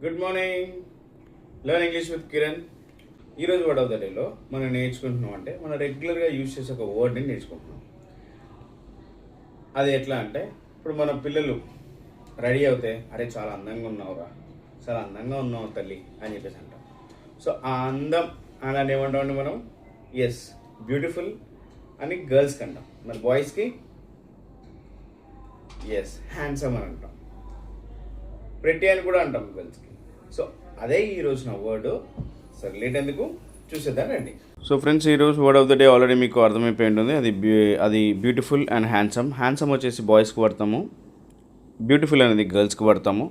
Good morning. Learn English with Kiran. ఈరోజు word of the డేలో మనం నేర్చుకుంటున్నాం అంటే మనం రెగ్యులర్గా యూజ్ చేసే ఒక వర్డ్ని నేర్చుకుంటున్నాం. అది ఎట్లా అంటే ఇప్పుడు మన పిల్లలు రెడీ అవుతే అరే చాలా అందంగా ఉన్నావురా, చాలా అందంగా ఉన్నావు తల్లి అని చెప్పేసి అంటాం. సో ఆ అందం అలాంటి ఏమంటామండి మనం? ఎస్, బ్యూటిఫుల్ అని గర్ల్స్కి అంటాం. మరి బాయ్స్కి ఎస్, హ్యాండ్సమ్ అని అంటాం. ప్రెట్టి అని కూడా అంటాం గర్ల్స్కి. సో అదే ఈరోజు నా వర్డ్. సరే లేట్ ఎందుకు, చూసేద్దాం రండి. సో ఫ్రెండ్స్, ఈరోజు word of the day already మీకు అర్థమైపోయి ఉంటుంది. అది బ్యూటిఫుల్ అండ్ హ్యాండ్సమ్. హ్యాండ్సమ్ వచ్చేసి బాయ్స్కి వాడతాము, బ్యూటిఫుల్ అనేది గర్ల్స్కి వాడతాము.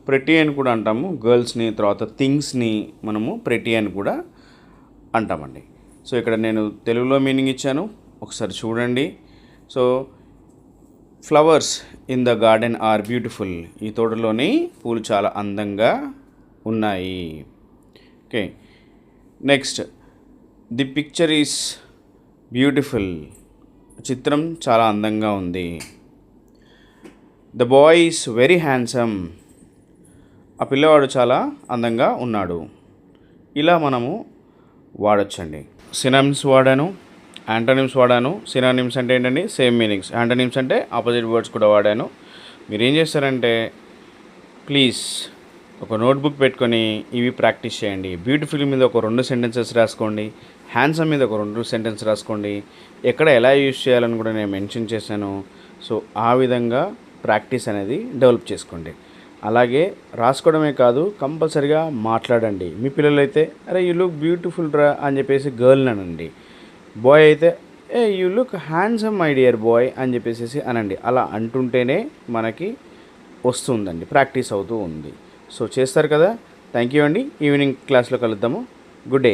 ప్రెట్టి అని కూడా అంటాము గర్ల్స్ని. తర్వాత థింగ్స్ని మనము ప్రెట్టి అని కూడా అంటామండి. సో ఇక్కడ నేను తెలుగులో మీనింగ్ ఇచ్చాను, ఒకసారి చూడండి. So flowers in the garden are beautiful. ఈ తోటలోని పూలు చాలా అందంగా ఉన్నాయి. Okay, next, the picture is beautiful. చిత్రం చాలా అందంగా ఉంది. The boy is very handsome. ఆ పిల్లవాడు చాలా అందంగా ఉన్నాడు. ఇలా మనము వాడచ్చండి. సినానిమ్స్ వాడాను, యాంటోనిమ్స్ వాడాను. సినానిమ్స్ అంటే ఏంటండి? Same meanings. యాంటోనిమ్స్ అంటే ఆపోజిట్ వర్డ్స్ కూడా వాడాను. మీరు ఏం చేస్తారంటే ప్లీజ్ ఒక నోట్బుక్ పెట్టుకొని ఇవి ప్రాక్టీస్ చేయండి. బ్యూటిఫుల్ మీద ఒక 2 సెంటెన్సెస్ రాసుకోండి. హ్యాండ్సమ్ మీద ఒక 2 సెంటెన్స్ రాసుకోండి. ఎక్కడ ఎలా యూజ్ చేయాలని కూడా నేను మెన్షన్ చేశాను. సో ఆ విధంగా ప్రాక్టీస్ అనేది డెవలప్ చేసుకోండి. అలాగే రాసుకోవడమే కాదు, కంపల్సరిగా మాట్లాడండి. మీ పిల్లలైతే అరే యూ లుక్ బ్యూటిఫుల్ రా అని చెప్పేసి గర్ల్ అనండి. బాయ్ అయితే hey you look handsome my dear boy అని చెప్పేసి అనండి. అలా అంటుంటేనే మనకి వస్తుందండి, ప్రాక్టీస్ అవుతూ ఉంది. సో చేస్తారు కదా. థ్యాంక్ యూ అండి. ఈవినింగ్ క్లాస్లో కలుద్దాము. Good day.